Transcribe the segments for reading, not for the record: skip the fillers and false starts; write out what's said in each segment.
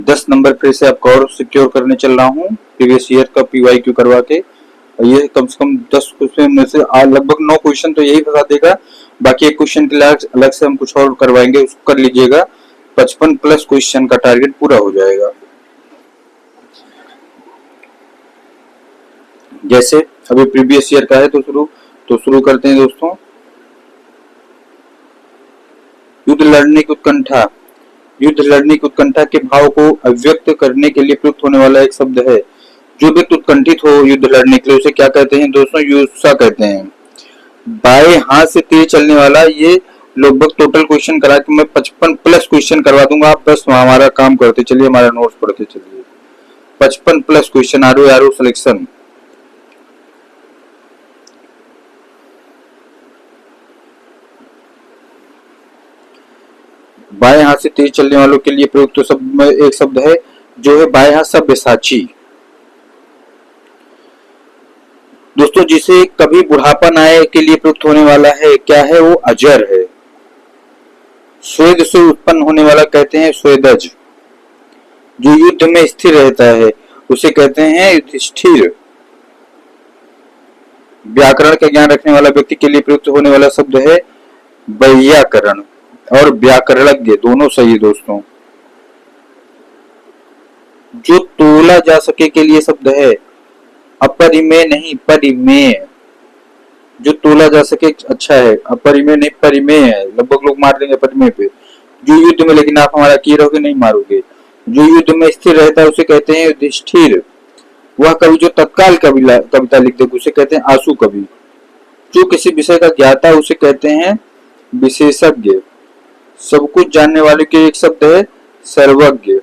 10 number फिर से आपका और सिक्योर करने चल रहा हूँ प्रीवियस ईयर का PYQ करवा के। ये कम से कम 10 क्वेश्चन में से लगभग 9 क्वेश्चन तो यही बता देगा। बाकी एक क्वेश्चन के लिए अलग से हम कुछ और करवाएंगे, उसको कर लीजिएगा। 55 प्लस क्वेश्चन का टारगेट पूरा हो जाएगा। जैसे अभी प्रीवियस ईयर का है तो शुरू करते हैं दोस्तों। युद्ध लड़ने की उत्कंठा। युद्ध लड़ने की उत्कंठा के भाव को अभिव्यक्त करने के लिए प्रयुक्त होने वाला एक शब्द है। जो व्यक्ति उत्कंठित हो युद्ध लड़ने के लिए उसे क्या कहते हैं दोस्तों? युत्सा कहते हैं। बाएं हाथ से तीर चलने वाला, ये लगभग टोटल क्वेश्चन करा के मैं 55 प्लस क्वेश्चन करवा दूंगा। आप बस हमारा काम करते चलिए, हमारा नोट्स पढ़ते चलिए। 55 प्लस क्वेश्चन आर सिलेक्शन। बाएं हाथ से तीर चलने वालों के लिए प्रयुक्त तो शब्द में एक शब्द है जो है बाएं हाथ सब्यसाची। दोस्तों जिसे कभी बुढ़ापा न आए के लिए प्रयुक्त होने वाला है, क्या है वो? अजर है। स्वेद से उत्पन्न होने वाला कहते हैं स्वेदज। जो युद्ध में स्थिर रहता है उसे कहते हैं युधिष्ठिर। व्याकरण का ज्ञान रखने वाला व्यक्ति के लिए प्रयुक्त होने वाला शब्द है वैयाकरण और व्याकरणज्ञ, दोनों सही है दोस्तों। जो तोला जा सके के लिए शब्द है अपरिमेय, नहीं परिमेय। जो तोला जा सके अच्छा है, अपरिमेय नहीं परिमेय है। लगभग लोग मार देंगे परिमेय पे। जो युद्ध में, लेकिन आप हमारा की रहोगे नहीं मारोगे। जो युद्ध में स्थिर रहता है उसे कहते हैं युधिष्ठिर। वह कवि जो तत्काल कविता लिख दे उसे कहते हैं आंसू कवि। जो किसी विषय का ज्ञाता है उसे कहते हैं विशेषज्ञ। सब कुछ जानने वाले के एक शब्द है सर्वज्ञ।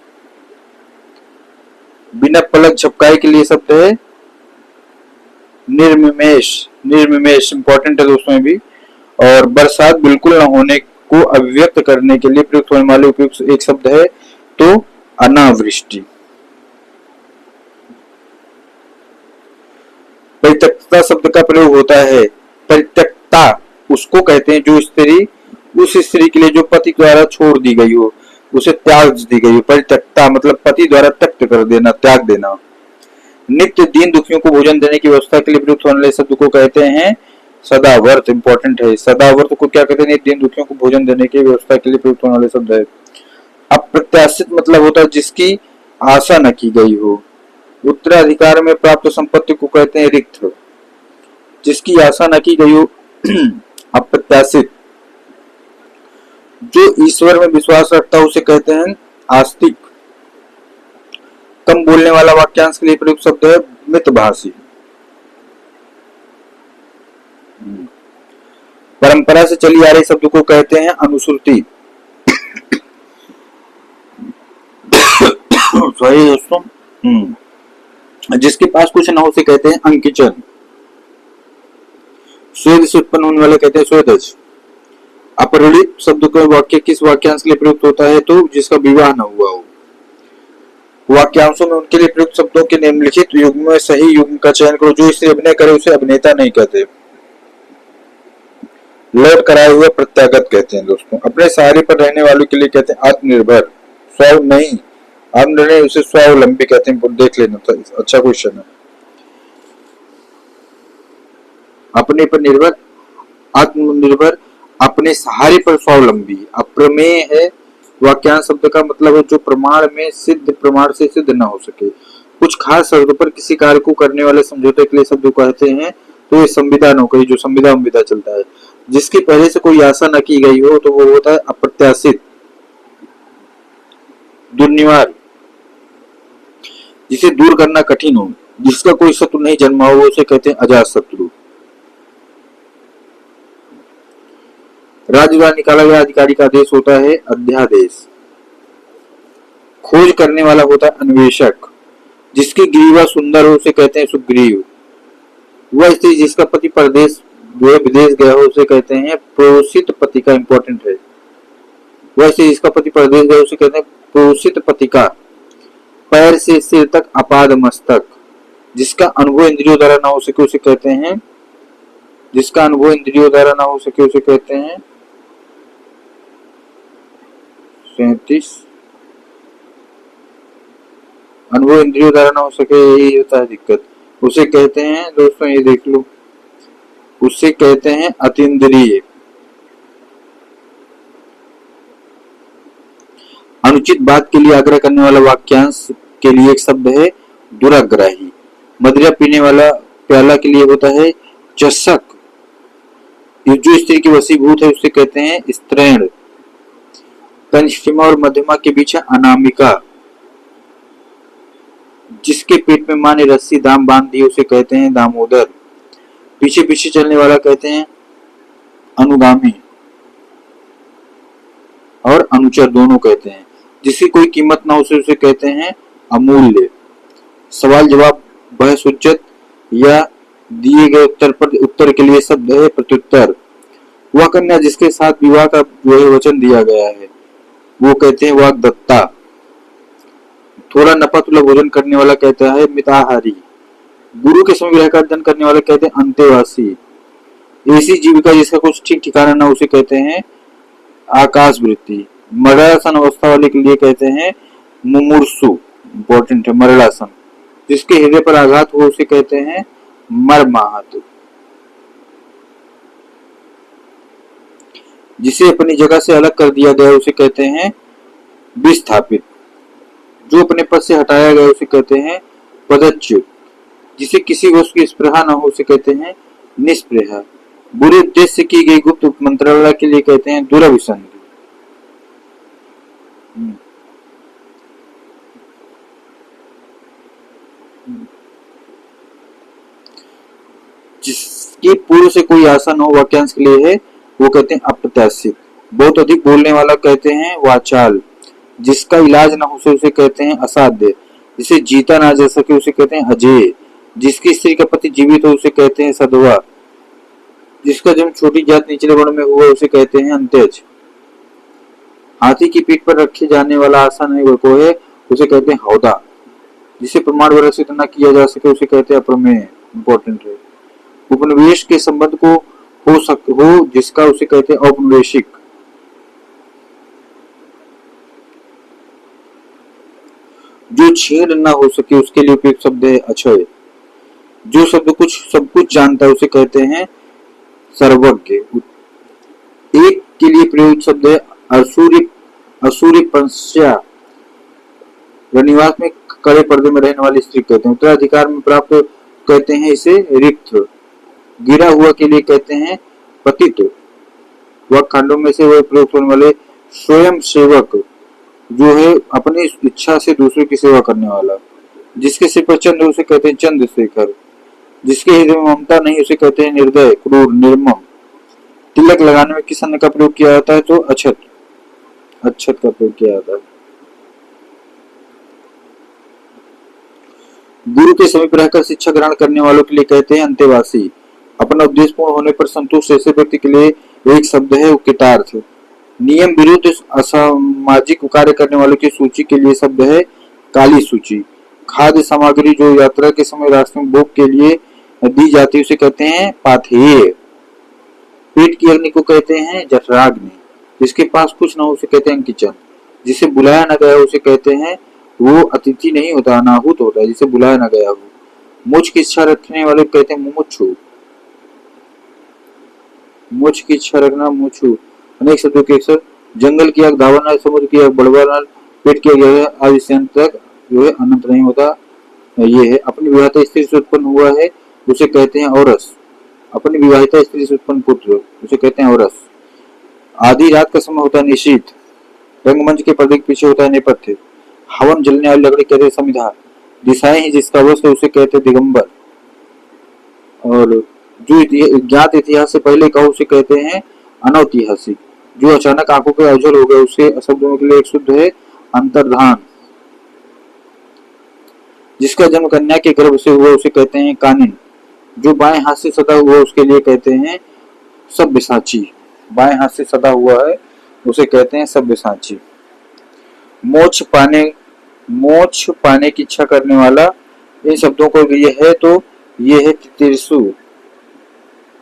बिना पलक झपकाए के लिए शब्द है निर्मिमेश। निर्मिमेश इंपॉर्टेंट है दोस्तों ये भी। और बरसात बिल्कुल न होने को अभिव्यक्त करने के लिए प्रयुक्त होने वाले उपयुक्त एक शब्द है तो अनावृष्टि। परित्यक्तता शब्द का प्रयोग होता है। परित्यक्ता उसको कहते हैं जो स्त्री उस स्त्री के लिए जो पति द्वारा छोड़ दी गई हो, उसे त्याग दी गई हो। परित्यक्ता मतलब पति द्वारा त्यक्त कर देना, त्याग देना। नित्य दीन दुखियों को भोजन देने की व्यवस्था के लिए प्रयुक्त होने वाले शब्द को कहते हैं सदावर्त। इंपॉर्टेंट है। सदावर्त को क्या कहते हैं? नित्य दीन दुखियों को भोजन देने की व्यवस्था के लिए प्रयुक्त होने वाले शब्द है। अप्रत्याशित मतलब होता है जिसकी आशा न की गई हो। उत्तराधिकार में प्राप्त संपत्ति को कहते हैं रिक्त। जिसकी आशा न की गई हो अप्रत्याशित। जो ईश्वर में विश्वास रखता है उसे कहते हैं आस्तिक। कम बोलने वाला वाक्यांश के लिए प्रयुक्त शब्द है मितभाषी। परंपरा से चली आ रही शब्द को कहते हैं अनुश्रुति। सही दोस्तों। जिसके पास कुछ ना हो उसे कहते हैं अंकिचन। स्वेद से उत्पन्न होने वाले कहते हैं स्वेदज। अपरिणित शब्द का वाक्य किस वाक्यांश के लिए प्रयुक्त होता है तो जिसका विवाह न हुआ हो। वाक्यांशों में उनके लिए प्रयुक्त शब्दों के निम्नलिखित युग्म में सही युग्म का चयन करो। जो इसे अभिनय करे उसे अभिनेता नहीं कहते। लौट कराए हुए प्रत्यागत कहते हैं दोस्तों। अपने सहारे पर रहने वालों के लिए कहते हैं आत्मनिर्भर। स्व नहीं, आत्मनिर्भर उसे स्वावलंबी कहते हैं। देख लेना था, अच्छा क्वेश्चन है। अपने पर निर्भर, आत्मनिर्भर, अपने सहारे पर स्वावलंबी। अप्रमेय है वाक्यांश शब्द का मतलब है जो प्रमाण में सिद्ध प्रमाण से सिद्ध न हो सके। कुछ खास शब्दों पर किसी कार्य को करने वाले समझौते के लिए शब्द कहते हैं तो ये संविदा नौकरी, जो संविदा चलता है। जिसकी पहले से कोई आशा न की गई हो तो वो होता है अप्रत्याशित। दुर्निवार, जिसे दूर करना कठिन हो, जिसका कोई शत्रु नहीं जन्मा हो, उसे कहते हैं अजात शत्रु। राज्य द्वारा निकाला गया अधिकारी का आदेश होता है अध्यादेश। खोज करने वाला होता है अन्वेषक। जिसकी ग्रीवा सुंदर हो उसे कहते हैं सुग्रीव। वह स्त्री जिसका पति परदेश विदेश गया हो उसे कहते हैं प्रोषित पति का। इंपॉर्टेंट है। वह स्त्री जिसका पति परदेश गया उसे कहते हैं प्रोषित पति का। पैर से सिर तक अपाद मस्तक। जिसका अनुभव इंद्रियों द्वारा ना हो सके उसे कहते हैं, जिसका अनुभव इंद्रियों द्वारा ना हो सके उसे कहते हैं 37 अनुभव इंद्रियों द्वारा ना हो सके, यही होता है दिक्कत। उसे कहते हैं दोस्तों, ये देख लो, उसे कहते हैं अतीन्द्रिय। अनुचित बात के लिए आग्रह करने वाला वाक्यांश के लिए एक शब्द है दुराग्राही। मदिरा पीने वाला प्याला के लिए होता है चषक। जो स्त्री की वशीभूत है उसे कहते हैं स्त्रैण। कनिष्ठिमा और मध्यमा के बीच है अनामिका। जिसके पेट में मां ने रस्सी दाम बांध दी उसे कहते हैं दामोदर। पीछे पीछे चलने वाला कहते हैं अनुगामी और अनुचर दोनों कहते हैं। जिसकी कोई कीमत ना हो उसे कहते हैं अमूल्य। सवाल जवाब बहस उच्चत या दिए गए उत्तर पर उत्तर के लिए शब्द है प्रत्युत्तर। वह कन्या जिसके साथ विवाह का जो है वचन दिया गया है वो कहते हैं वाग्दत्ता। थोड़ा नपा तुला भोजन करने वाला कहता है मिताहारी। गुरु के समय गृह का अध्ययन करने वाले कहते हैं अंतेवासी। ऐसी जीविका जिसका कुछ ठीक ठिकाना ना उसे कहते हैं आकाश वृत्ति। मरणासन अवस्था वाले के लिए कहते हैं मुमूर्षु। इंपॉर्टेंट है मरणासन। जिसके हृदय पर आघात हो उसे कहते हैं मर्माहत। जिसे अपनी जगह से अलग कर दिया गया उसे कहते हैं विस्थापित। जो अपने पद से हटाया गया उसे कहते हैं पदच्युत। जिसे किसी वस्तु की स्पृहा न हो उसे कहते हैं निस्पृहा। बुरे उद्देश्य से की गई गुप्त मंत्रालय के लिए कहते हैं दुराभिसंधि। जिसकी पूर्व से कोई आशा न हो वाक्यांश के लिए है वो कहते हैं अप्रत्याशित। बहुत अधिक बोलने वाला कहते हैं वाचाल। जिसका इलाज न हो उसे कहते हैं असाध्य। जिसे जीता ना जा सके उसे कहते हैं अजेय। जिसकी स्त्री का पति जीवित हो उसे कहते हैं सधवा। जिसका जन्म छोटी जात निचले वर्ण में हुआ उसे कहते हैं अंत्यज। हाथी की पीठ पर रखे जाने वाला आसन है वो है उसे कहते हैं हौदा। जिसे प्रमाण वगैरह सिद्ध न किया जा सके उसे कहते हैं अप्रमेय। इंपॉर्टेंट है। उपनिवेश के संबंध को हो जिसका उसे कहते हैं औपनिवेशिक। जो छीन न हो सके उसके लिए उपयुक्त शब्द है अक्षय। जो शब्द सब कुछ जानता है उसे कहते हैं सर्वज्ञ। एक के लिए प्रयुक्त शब्द है असूरी पंस्या। रनिवास में कड़े पर्दे में रहने वाली स्त्री कहते हैं। उत्तराधिकार में प्राप्त कहते हैं इसे रिक्त। गिरा हुआ के लिए कहते हैं पतित। वह खंडों में से वह प्रयुक्त होने वाले स्वयं सेवक जो है अपनी इच्छा से दूसरे की सेवा करने वाला। जिसके सिर पर चंद्र उसे कहते हैं चंद्रशेखर। जिसके हृदय में ममता नहीं उसे कहते हैं निर्दय क्रूर निर्मम। तिलक लगाने में किस अन्न का प्रयोग किया जाता है तो अक्षत का प्रयोग किया जाता है। गुरु के समीप रहकर शिक्षा ग्रहण करने वालों के लिए कहते हैं अंतेवासी। अपना उद्देश्य पूर्ण होने पर संतुष्ट ऐसे व्यक्ति के लिए एक शब्द है उकितार्थ। नियम विरुद्ध असामाजिक कार्य करने वालों की सूची के लिए शब्द है काली सूची। खाद्य सामग्री जो यात्रा के समय रास्ते में भोग के लिए दी जाती है उसे कहते हैं पाथेय। पेट की अग्नि को कहते हैं जठराग्नि। जिसके पास कुछ न हो उसे कहते हैं किचन। जिसे बुलाया न गया उसे कहते हैं वो अतिथि नहीं होता अनाहुत होता है जिसे बुलाया न गया हो। मोक्ष की इच्छा रखने वाले कहते हैं मुमुक्षु। मोक्ष की इच्छा रखना मुमुक्षु। अनेक शब्दों के अक्षर। जंगल की आग धावना, समुद्र की आग बड़बड़ाना, पेट की आग आज से अंत तक जो है अनंत नहीं होता। ये है अपनी विवाहिता स्त्री से उत्पन्न हुआ है उसे कहते हैं औरस। अपनी विवाहिता स्त्री से उत्पन्न पुत्र उसे कहते हैं औरस। आधी रात का समय होता है निशीथ। रंगमंच के पर्दे के पीछे होता है नेपथ्य। हवन जलने वाली लकड़ी कहते हैं समिधा। दिशाएं ही जिसका वस्त्र उसे कहते हैं दिगंबर। और जो ज्ञात इतिहास से पहले कहो उसे कहते हैं अनौतिहासिक। जो अचानक आंखों के अवजल हो गए उसे शब्दों के लिए एक शुद्ध है अंतर्धान। जिसका जन्म कन्या के गर्भ से हुआ उसे कहते हैं कानिन। जो बाएं हाथ से सदा हुआ उसके लिए कहते हैं सब्यसाची। बाएं हाथ से सदा हुआ है उसे कहते हैं सब्यसाची। मोक्ष पाने की इच्छा करने वाला इन शब्दों को ये है तो ये है तितिर्षु।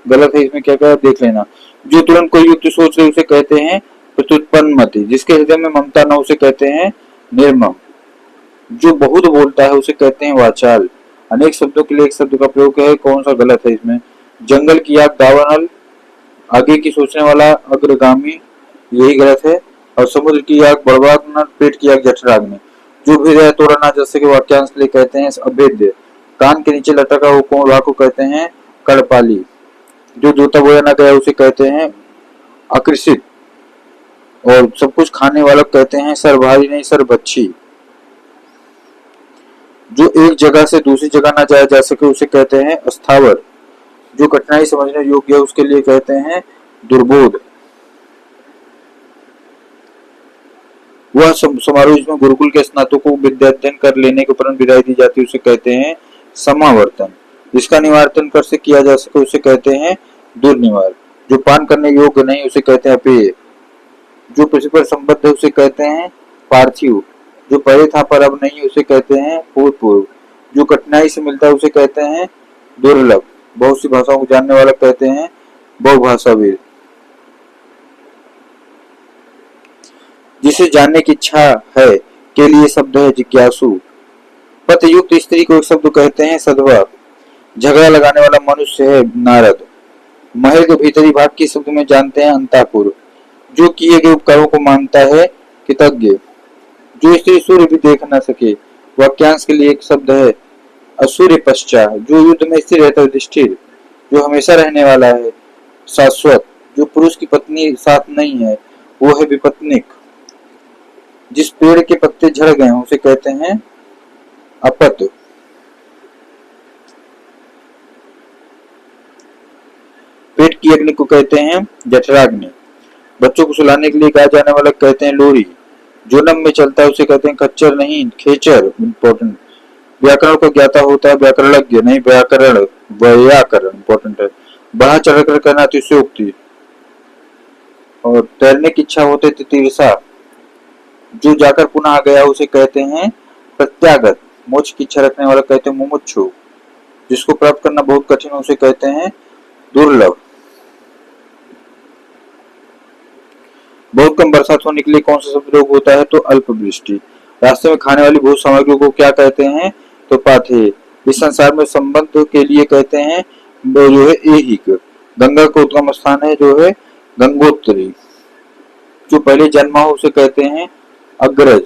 गलत है इसमें क्या क्या देख लेना। जो तुरंत कोई युक्ति सोच रहे उसे कहते हैं प्रत्युत्पन्न मति। जिसके हृदय में ममता न उसे कहते हैं निर्मम। जो बहुत बोलता है उसे कहते हैं वाचाल। अनेक शब्दों के लिए एक शब्द का प्रयोग है, कौन सा गलत है इसमें? जंगल की आग दावानल, आगे की सोचने वाला अग्रगामी, यही गलत है। और समुद्र की आग बड़वाग, पेट की आग जठराग्नि। जो भी है तोड़ा ना जा सके वाक्यांश के लिए कहते हैं अभेद्य। कान के नीचे लटका वो कोण भाग को कहते हैं कड़पाली। जो जोता बोया ना गया उसे कहते हैं आकृषित। और सब कुछ खाने वाला कहते हैं सर भारी नहीं सर बच्ची। जो एक जगह से दूसरी जगह ना जाया जा सके उसे कहते हैं अस्थावर। जो कठिनाई समझने योग्य है उसके लिए कहते हैं दुर्बोध। वह समारोह जिसमें गुरुकुल के स्नातकों को विद्या अध्ययन कर लेने के उपरांत विदाई दी जाती है उसे कहते हैं समावर्तन। जिसका निवारण कर से किया जा सके उसे कहते हैं दुर्निवार। जो पान करने योग्य नहीं उसे कहते हैं अपेय। जो पृथ्वी पर संबद्ध है उसे कहते हैं पार्थिव। जो पहले था पर अब नहीं उसे कहते हैं भूतपूर्व। जो कठिनाई से मिलता है उसे कहते हैं दुर्लभ। बहुत सी भाषाओं को जानने वाला कहते हैं बहुभाषावीर। जिसे जानने की इच्छा है के लिए शब्द है जिज्ञासु। पतयुक्त स्त्री को एक शब्द कहते हैं सधवा। झगड़ा लगाने वाला मनुष्य है नारद। महल के भीतरी भाग के शब्द में जानते हैं अंतापुर। जो किए गए उपकारों को मानता है कृतज्ञ। जो स्त्री सूर्य भी देख न सके वाक्यांश के लिए एक शब्द है असूर्य पश्चात। जो युद्ध में स्थिर रहता है युधिष्ठिर। जो हमेशा रहने वाला है शाश्वत। जो पुरुष की पत्नी साथ नहीं है वो है विपत्निक। जिस पेड़ के पत्ते झड़ गए हैं उसे कहते हैं अपत। पेट की अग्नि को कहते हैं जठराग्नि। बच्चों को सुलाने के लिए गाया जाने वाला कहते हैं लोरी। जो नम में चलता है उसे कहते हैं खच्चर नहीं खेचर। इंपॉर्टेंट। व्याकरण को ज्ञाता होता है व्याकरणज्ञ नहीं व्याकरण। व्याकरण इंपॉर्टेंट है। बढ़ा चढ़कर करना अतिशयोक्ति। और तैरने की इच्छा होते तितीर्षा। जो जाकर पुनः आ गया उसे कहते हैं प्रत्यागत। मोक्ष की इच्छा रखने वाला कहते हैं मुमुक्षु। जिसको प्राप्त करना बहुत कठिन है उसे कहते हैं दुर्लभ। बहुत कम बरसात होने के लिए कौन सा शब्द प्रयोग होता है तो अल्पवृष्टि। रास्ते में खाने वाली भोज सामग्री को क्या कहते हैं तो पाथे। इस संसार में संबंध के लिए कहते हैं जो है ऐहिक। गंगा का उद्गम स्थान है जो है गंगोत्री। जो पहले जन्मा हो उसे कहते हैं अग्रज।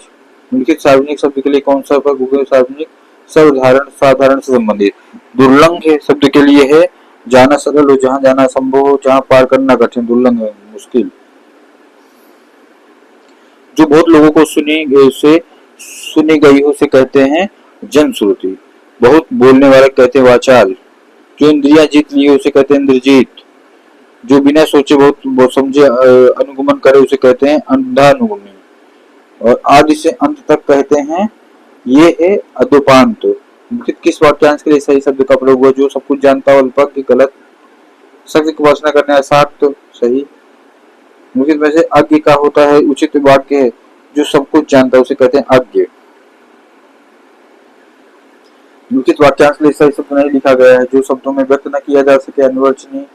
निम्नलिखित सार्वजनिक शब्द के लिए कौन सा सार्वजनिक सर्वधारण साधारण से संबंधित। दुर्लंघ शब्द के लिए है जाना सरल हो जहाँ जाना संभव हो जहाँ पार करना कठिन। दुर्लंघ मुश्किल। जो बहुत लोगों को सुनी गई हो उसे कहते हैं जनश्रुति। बहुत बोलने वाले कहते हैं वाचाल। जो इंद्रियां जीत ली हो उसे कहते हैं इंद्रजीत। जो बिना सोचे बहुत समझे अनुगमन करे उसे कहते हैं अंधानुगमी। और आदि से अंत तक कहते हैं ये है अदोपांत। किस वाक्यांश के लिए सही शब्द का प्रयोग हुआ? जो सब कुछ जानता हो अल्पज्ञ गलत। सत्य की वासना करने असाक्त सही। मुख्य में से अज्ञ का होता है उचित वाक्य है जो सब कुछ जानता है उसे कहते हैं अज्ञ। लिखित वाक्यांश के लिए सही शब्द नहीं लिखा गया है। जो शब्दों में व्यक्त न किया जा सके अनिर्वचनीय।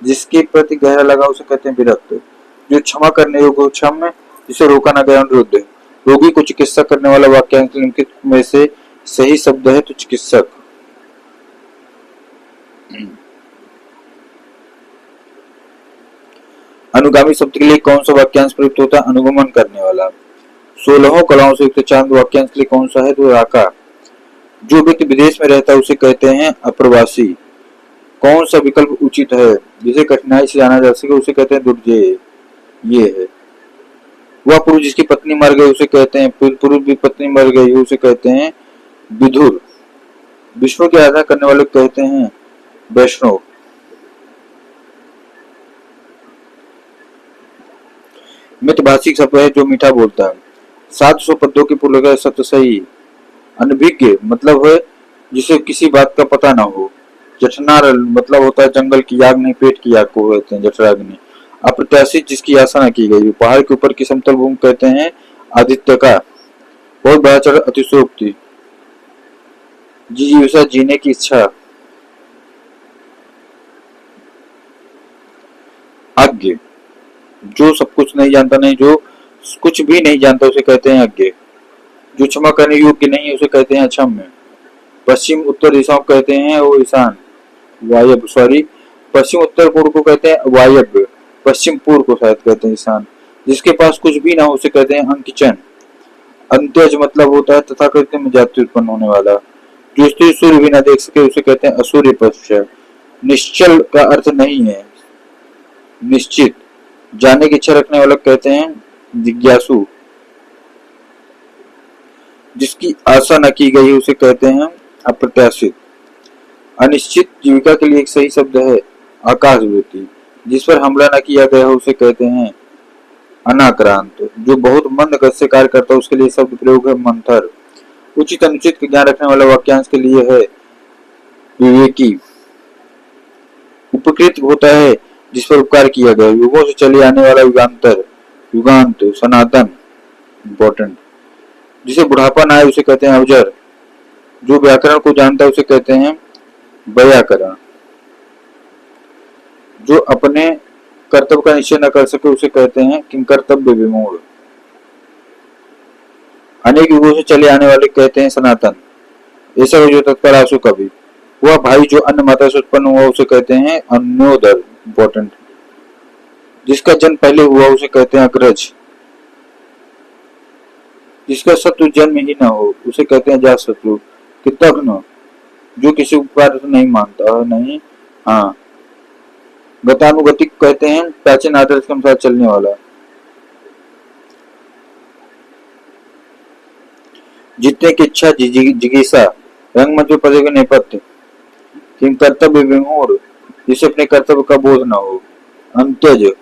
जिसके प्रति गहरा लगा उसे कहते हैं विरक्त। जो क्षमा करने योग्य क्षम, जिसे रोका न गया अनुरुद्ध। रोगी को चिकित्सा करने वाला वाक्यांश निम्नलिखित में से सही शब्द है तो चिकित्सक। अनुगामी शब्द के लिए कौन सा वाक्यांश प्रयुक्त होता है? अनुगमन करने वाला। 16 कलाओं से युक्त चांद वाक्यांश के लिए कौन सा है तो राका। जो व्यक्ति विदेश में रहता है उसे कहते हैं अप्रवासी। कौन सा विकल्प उचित है? जिसे कठिनाई से जाना जा सके उसे कहते हैं दुर्जय। ये है। वह पुरुष जिसकी पत्नी मर गई उसे कहते हैं पुरुष भी पत्नी मर गई उसे कहते हैं विधुर। विष्णु की आराधना करने वाले कहते हैं वैष्णव। मितभाषी शब्द है जो मीठा बोलता है। 700 पद्यों की पूर्वक सत्य सही। अनभिज्ञ मतलब है जिसे किसी बात का पता ना हो। जठनार मतलब होता है जंगल की आग नहीं पेट की आग को कहते हैं जठराग्नि। अप्रत्याशित जिसकी आशा न की गई। पहाड़ के ऊपर की समतल भूमि कहते हैं आदित्य का। बहुत बड़ा चढ़ अतिशयोक्ति। जिजीविषा जीने की इच्छा। अज्ञ जो सब कुछ नहीं जानता नहीं जो कुछ भी नहीं जानता उसे कहते हैं अज्ञ। जो क्षमा करने योग्य नहीं है उसे कहते हैं अक्षम्य। पश्चिम उत्तर दिशाओं को कहते हैं वो ईशान वायव्य, सॉरी, पश्चिम उत्तर पूर्व को कहते हैं वायव्य, पश्चिम पूर्व को शायद कहते हैं ईशान। जिसके पास कुछ भी ना हो उसे कहते हैं अंकिचन। अंत्यज मतलब होता है तथाकथित में जाति उत्पन्न होने वाला। जो स्त्री सूर्य भी ना देख सके उसे कहते हैं असूर्य पक्ष। निश्चल का अर्थ नहीं है निश्चित। जानने की इच्छा रखने वाला कहते हैं जिज्ञासु। जिसकी आशा न की गई उसे कहते हैं अप्रत्याशित। अनिश्चित जीविका के लिए एक सही शब्द है आकाशवृत्ति। जिस पर हमला न किया गया उसे कहते हैं अनाक्रांत। जो बहुत मंद गति से कार्य करता है उसके लिए शब्द प्रयोग है मंथर। उचित अनुचित का ज्ञान रखने वाला वाक्यांश के लिए है विवेकी। उपकृत होता है जिस पर उपकार किया गया। युगों से चले आने वाला युगांतर, युगांत, सनातन, इम्पोर्टेंट। जिसे बुढ़ापा ना आए उसे कहते हैं अवजर। जो व्याकरण को जानता है उसे कहते हैं व्याकरण। जो अपने कर्तव्य का निश्चय न कर सके उसे कहते हैं किंकर्तव्य विमूढ़। अनेक युगों से चले आने वाले कहते हैं सनातन। ऐसा हो जो तत्पर आंसू कभी। वह भाई जो अन्य माता से उत्पन्न हुआ उसे कहते हैं अन्योदर, इम्पोर्टेंट। जिसका जन्म पहले हुआ उसे कहते हैं अग्रज। जिसका शत्रु जन्म ही न हो उसे कहते हैं जात शत्रु। कृतघ्न जो किसी उपकार नहीं मानता नहीं, हाँ। गतानुगतिक कहते हैं प्राचीन आदर्श के अनुसार चलने वाला। जीतने की इच्छा जिज्ञासा, रंगमंच में पदे के नेपथ्य। किम कर्तव्य विमूढ़ जिसे अपने कर्तव्य का बोध न हो। अंत्यज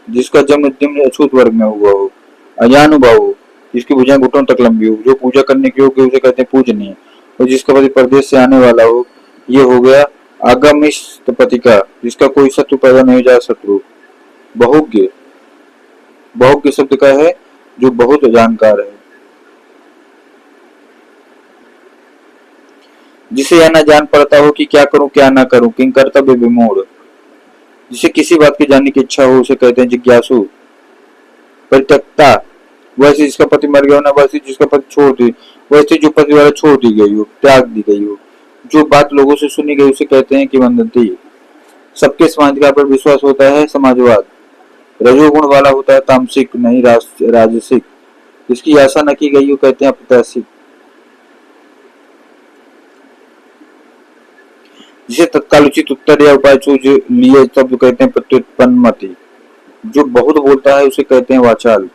जिसका जन्म निम्न अछूत वर्ग में हुआ हो। अजानुभाव जिसकी भुजाएं घुटनों तक लंबी हो। जो पूजा करने के योग्य उसे कहते हैं पूजनीय। और जिसका पति परदेश से आने वाला हो ये हो गया आगमिष्ट पतिका। जिसका कोई शत्रु पैदा नहीं हो जाए शत्रु। बहुज्ञ, बहुज्ञ शब्द का है जो बहुत जानकार है। जिसे यह न जान पड़ता हो कि क्या करूं क्या ना करूं। किंग कर्तव्य विमूढ़ जिसे किसी बात की जानने की इच्छा हो उसे कहते हैं जिज्ञासु। परित्यक्ता वैसे जिसका पति मर गया हो, ना वैसे जिसका पति छोड़ दी, वैसे जो पति द्वारा छोड़ दी गई हो, त्याग दी गई हो। जो बात लोगों से सुनी गई उसे कहते हैं किंवदंती। सबके समानाधिकार पर विश्वास होता है समाजवाद। रजोगुण वाला होता है तामसिक नहीं राजसिक। जिसकी आशा न की गई हो कहते हैं अप्रत्याशित। जिसे तत्काल उचित उत्तर या उपाय सूझ लिए तब कहते हैं प्रत्युत्पन्नमति। जो बहुत बोलता है उसे कहते हैं वाचाल।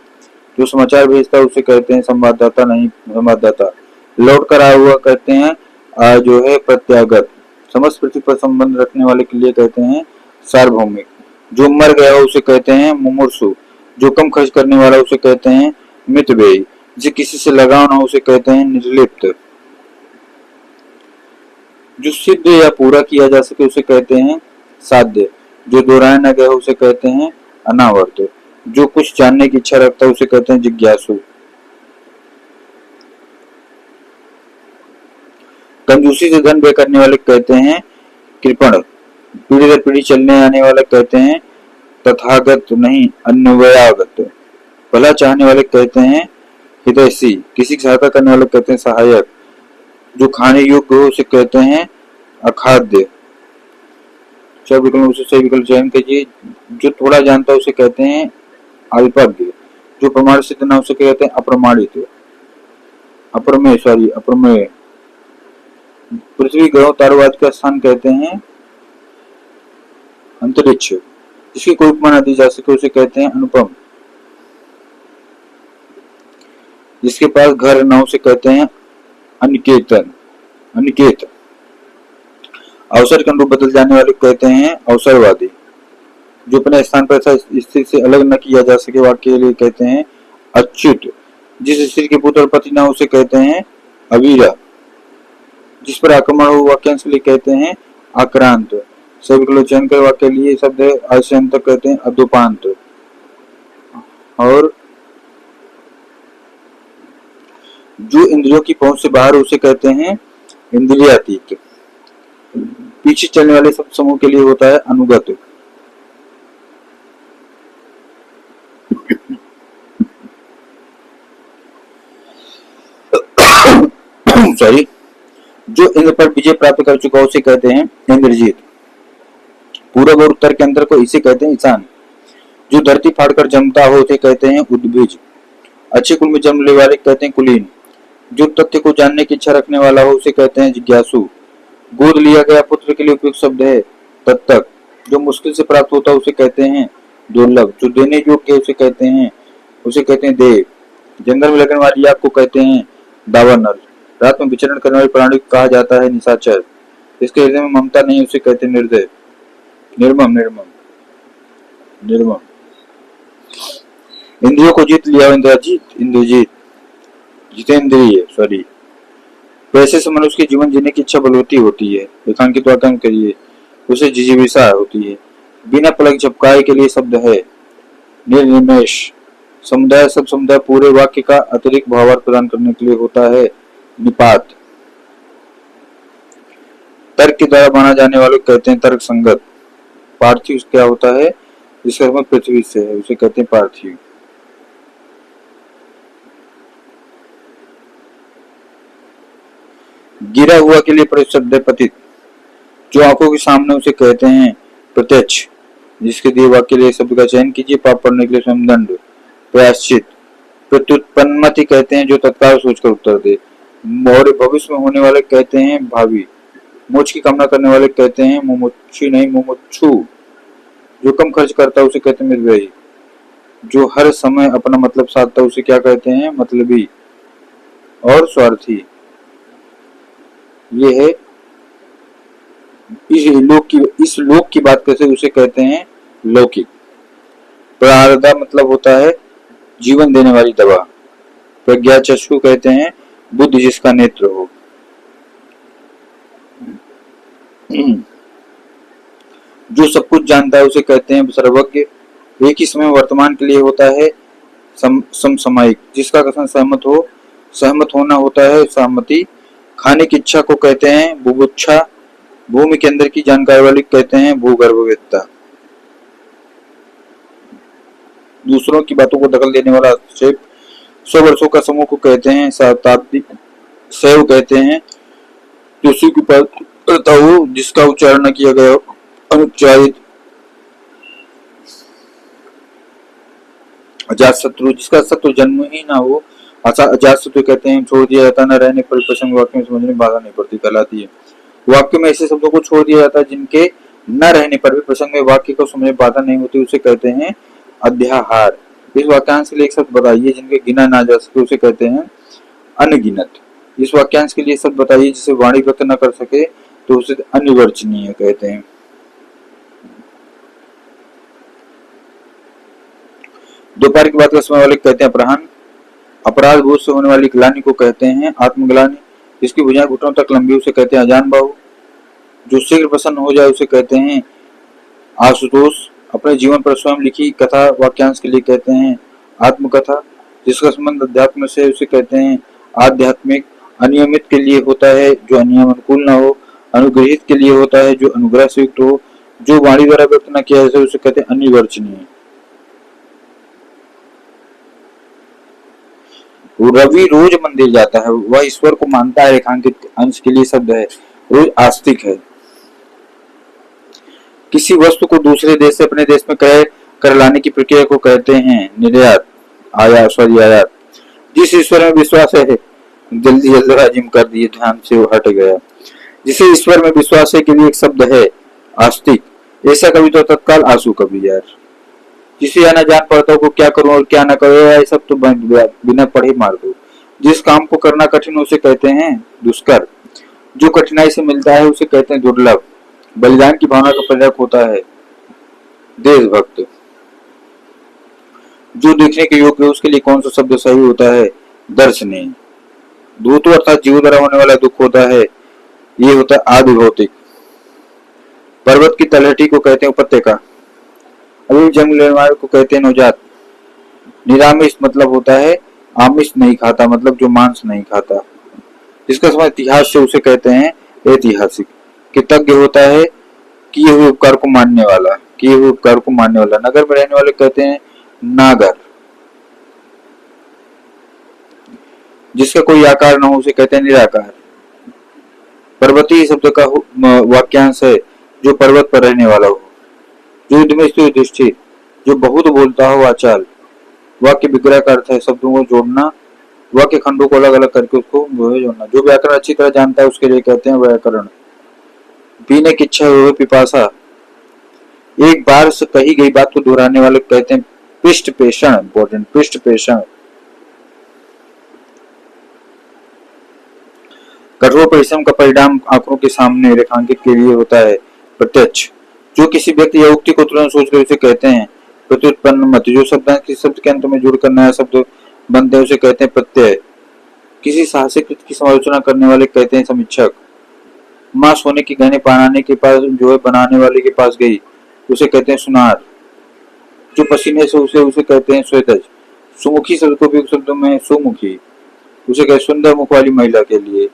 जो समाचार भेजता है उसे कहते हैं संवाददाता नहीं संवाददाता। लौट कर आया हुआ कहते हैं जो है प्रत्यागत। समस्त पृथ्वी पर संबंध रखने वाले के लिए कहते हैं सार्वभौमिक। जो मर गया हो उसे कहते हैं मुमूर्षु। जो कम खर्च करने वाला उसे कहते हैं मितव्ययी। जिसे किसी से लगाव न हो उसे कहते हैं निर्लिप्त। जो सिद्ध या पूरा किया जा सके उसे कहते हैं साध्य। जो दोहराया न गया उसे कहते हैं अनावर्त। जो कुछ जानने की इच्छा रखता है उसे कहते हैं जिज्ञासु। कंजूसी से धन व्यय करने वाले कहते हैं कृपण। पीढ़ी दर पीढ़ी चलने आने वाले कहते हैं तथागत नहीं अन्वयागत। भला चाहने वाले कहते हैं हितैषी। किसी की सहायता करने वाले कहते हैं सहायक। जो खाने योग्य हो उसे कहते हैं अखाद्य। सही विकल्प चयन कीजिए। जो थोड़ा जानता है उसे कहते हैं अल्पज्ञ। जो प्रमाण सिद्ध न उसे कहते हैं अप्रमाणित। अप्रमेय अप्रमेय। पृथ्वी ग्रह तारवाद का स्थान कहते हैं अंतरिक्ष। जिसकी कोई उपमा न दी जा सके उसे कहते हैं अनुपम। जिसके पास घर न उसे कहते हैं अनिकेतन अनिकेत। अवसर के अनुरूप बदल जाने वाले कहते हैं अवसरवादी। जो अपने स्थान पर स्थिति से अलग न किया जा सके वाक्य के लिए कहते हैं अच्युत। जिस स्त्री के पुत्र पति न उसे कहते हैं अवीरा। जिस पर आक्रमण हो वाक्यांश के लिए कहते हैं आक्रांत। सभी विकल्प चयन कर वाक्य के लिए शब्द आशयंत कहते हैं अदुपांत। और जो इंद्रियों की पहुंच से बाहर उसे कहते हैं इंद्रियातीत। पीछे चलने वाले शब्द समूह के लिए होता है अनुगत। सॉरी, जो इंद्र पर विजय प्राप्त कर चुका उसे कहते हैं इंद्रजीत। पूर्व और उत्तर के अंतर को इसे कहते हैं ईशान। जो धरती फाड़कर जमता हो उसे कहते हैं उद्भिज। अच्छे कुल में जन्म लेने वाले कहते हैं कुलीन। जो तथ्य को जानने की इच्छा रखने वाला हो उसे कहते हैं जिज्ञासु। गोद लिया गया पुत्र के लिए उपयुक्त शब्द है तत्तक। जो मुश्किल से प्राप्त होता है उसे कहते हैं दुर्लभ। जो देने योग्य उसे कहते हैं देव। जंगल में लगने वाली आग को कहते हैं दावानल। रात में विचरण करने वाले प्राणी को कहा जाता है निशाचर। इसके हृदय में ममता नहीं उसे कहते हैं निर्दय। निर्मम निर्मम निर्मम। इंद्रियों को जीत लिया इंद्रजीत जितेंद्रिय सॉरी। पैसे से मनुष्य के जीवन जीने की इच्छा बलवती होती है। एकांकित वाक्यांश करिए उसे जिजीविषा होती है। बिना पलक झपकाए के लिए शब्द है निर्निमेष। समुदाय सब समुदाय पूरे वाक्य का अतिरिक्त भावार्थ प्रदान करने के लिए होता है निपात। तर्क के द्वारा माना जाने वाले कहते हैं तर्क संगत। पार्थिव क्या होता है जिसका संबंध पृथ्वी से है उसे कहते हैं पार्थिव। गिरा हुआ के लिए प्रयुक्त शब्द है पतित। जो आंखों के सामने उसे कहते हैं प्रत्यक्ष। जिसके दिए वाक्य के लिए शब्द का चयन कीजिए। पाप पढ़ने के लिए समदंड प्रायश्चित। प्रत्युत्पन्नति कहते हैं जो तत्काल सोचकर उत्तर दे। और भविष्य में होने वाले कहते हैं भावी। मोक्ष की कामना करने वाले कहते हैं मुमुक्षु नहीं मुमुक्षु। जो कम खर्च करता है उसे कहते हैं मितव्ययी। जो हर समय अपना मतलब साधता है उसे क्या कहते हैं मतलबी और स्वार्थी। ये है इस लोक की बात कैसे उसे कहते हैं लौकिक। प्रारब्ध मतलब होता है जीवन देने वाली दवा। प्रज्ञा चक्षु कहते हैं बुद्ध जिसका नेत्र हो। जो सब कुछ जानता है उसे कहते हैं सर्वज्ञ। एक ही समय वर्तमान के लिए होता है समसामयिक। जिसका कथन सहमत होना होता है सहमति। खाने की इच्छा को कहते हैं बुभुक्षा। भूमि के अंदर की जानकारी वाली कहते हैं भूगर्भवेत्ता। दूसरों की बातों को दखल देने वाला हस्तक्षेप। 100 वर्षों का समूह को कहते हैं शताब्दी। शैव कहते हैं जो की करता हो जिसका उच्चारण न किया गया अनुच्चारित। अजात शत्रु जिसका शत्रु जन्म ही ना हो अजात शत्रु कहते हैं। छोड़ दिया जाता न रहने पर प्रसंग वाक्य में समझने में बाधा नहीं पड़ती कहलाती है। वाक्य में ऐसे शब्दों को छोड़ दिया जाता है जिनके न रहने पर भी प्रसंग में वाक्य को समझने में बाधा नहीं होती उसे कहते हैं अध्याहार। इस वाक्यांश के लिए एक शब्द बताइए जिनके गिना ना जा सके उसे कहते हैं अनगिनत। इस वाक्यांश के लिए शब्द बताइए जिसे वाणी व्यक्त न कर सके तो उसे अनिवर्चनीय कहते हैं। दोपहर की बात का समय वाले कहते हैं अपराह्न। अपराध बोध से होने वाली ग्लानि को कहते हैं आत्मग्लानि। जिसकी भुजाएं घुटनों तक लंबी उसे कहते हैं अजान बाहु। जो शीघ्र प्रसन्न हो जाए उसे कहते हैं आशुतोष। अपने जीवन पर स्वयं लिखी कथा वाक्यांश के लिए कहते हैं आत्मकथा। जिसका संबंध अध्यात्म से उसे कहते हैं आध्यात्मिक। अनियमित के लिए होता है जो अनियम अनुकूल न हो। अनुग्रहित के लिए होता है जो अनुग्रह से युक्त हो। जो वाणी द्वारा व्यक्त न किया जाए उसे कहते हैं अनिवर्चनीय। रवि रोज मंदिर जाता है वह ईश्वर को मानता है। रेखांकित अंश के लिए शब्द है रोज आस्तिक है। किसी वस्तु को दूसरे देश से अपने देश में क्रय कर लाने की प्रक्रिया को कहते हैं निर्यात आयात। जिस ईश्वर में विश्वास है जल्दी राजिम कर दिए ध्यान से वो हट गया। जिसे ईश्वर में विश्वास है के लिए एक शब्द है आस्तिक। ऐसा कभी तो तत्काल आंसू कभी यार। जिसे यह न जान पड़ता हो क्या करूं और क्या न करूं ये सब तो बिना पढ़े मार दो। जिस काम को करना कठिन उसे कहते हैं दुष्कर। जो कठिनाई से मिलता है उसे कहते हैं दुर्लभ। बलिदान की भावना का प्रतीक होता है देशभक्त। जो देखने के योग्य है उसके लिए कौन सा शब्द सही होता है दर्शनीय। दूतो अर्थात जीव द्वारा होने वाला दुख होता है ये होता है आदि भौतिक। पर्वत की तलहटी को कहते हैं उपत्यका। अभी जन्म लेने वाले को कहते हैं नवजात। निरामिष मतलब होता है आमिष नहीं खाता मतलब जो मांस नहीं खाता। जिसका संबंध इतिहास से उसे कहते हैं ऐतिहासिक। कृतज्ञ होता है किए हुए उपकार को मानने वाला। किए हुए उपकार को मानने वाला। नगर में रहने वाले कहते हैं नागर। जिसका कोई आकार न हो उसे कहते हैं निराकार। पर्वतीय शब्द का वाक्यांश है जो पर्वत पर रहने वाला हो। युद्ध में स्थिर युधिष्ठिर, जो बहुत बोलता हो वाचाल। वाक्य विग्रह का अर्थ है शब्दों को जोड़ना, वाक्य खंडों को अलग अलग करके उसको जोड़ना। जो व्याकरण अच्छी तरह जानता है उसके लिए कहते हैं व्याकरण। पीने की इच्छा हो पिपासा, एक बार से कही गई बात को दोहराने वाले कहते हैं पृष्ठ पेषण। इंपॉर्टेंट, पृष्ठ पेषण। कठोर परिश्रम का परिणाम आंखों के सामने रेखांकित के लिए होता है प्रत्यक्ष। जो किसी व्यक्ति या उक्ति को तुरंत सोचकर उसे कहते हैं प्रत्युत्पन्न मत। जो शब्द के अंत में जुड़कर नया शब्द बनते हैं उसे कहते हैं प्रत्यय। किसी साहसिक कृत्य की समालोचना करने वाले कहते हैं समीक्षक। माँ सोने के गहने पहनाने के पास जो है बनाने वाले के पास गई उसे कहते हैं सुनार। जो पसीने से उसे कहते हैं श्वेतज। सुमुखी शब्द को भी शब्दों में सुमुखी, उसे कहते सुंदर मुख वाली महिला के लिए।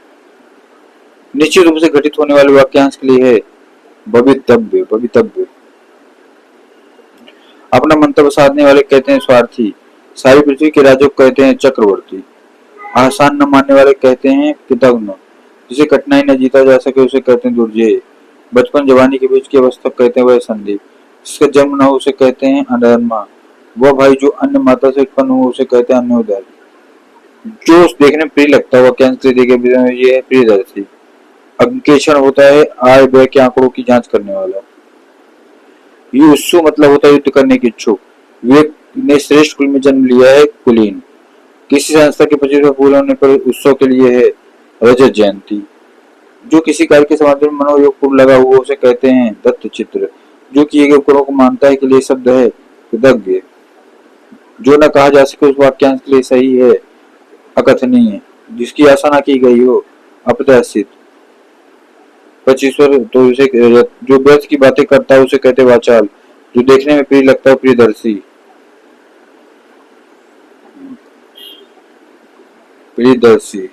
निश्चित रूप से घटित होने वाले वाक्यांश के लिए है भवितव्य। भवितव्य। अपना मंतव्य साधने वाले कहते हैं स्वार्थी। सारी पृथ्वी के राजों को कहते हैं चक्रवर्ती। आसान न मानने वाले कहते हैं कृतघ्न। जिसे कठिनाई न जीता जा सके उसे कहते हैं दुर्जय। बचपन जवानी के बीच की अवस्था कहते हैं वह संधि। जिसका जन्म न हो उसे कहते हैं अधर्मा। वह भाई जो अन्य माता से उत्पन्न हो उसे कहते हैं अन्योदय। जो उस देखने में प्रिय लगता है वह कैंसर ये है प्रियदर्शी। अंकेक्षण होता है आय व्यय के आंकड़ों की जांच करने वाला। युत्सु मतलब होता है युद्ध करने की इच्छुक। विवेक ने श्रेष्ठ कुल में जन्म लिया है कुलीन। किसी संस्था के 25वें पूरे होने पर उत्सव के लिए है रजत जयंती। जो किसी कार्य के समाधान में मनोयोग पूर्व लगा हुआ उसे कहते हैं दत्त चित्र। जो किए गए उपकरणों को मानता है के लिए शब्द है कृतज्ञ। जो न कहा जा सके उस वाक्यांश के लिए सही है अकथनीय। जिसकी आशा न की गई हो अप्रत्याशित। 25वां तो उसे जो व्यर्थ की बातें करता है उसे कहते वाचाल। जो देखने में प्रिय लगता है प्रियदर्शी। प्रियदर्शी।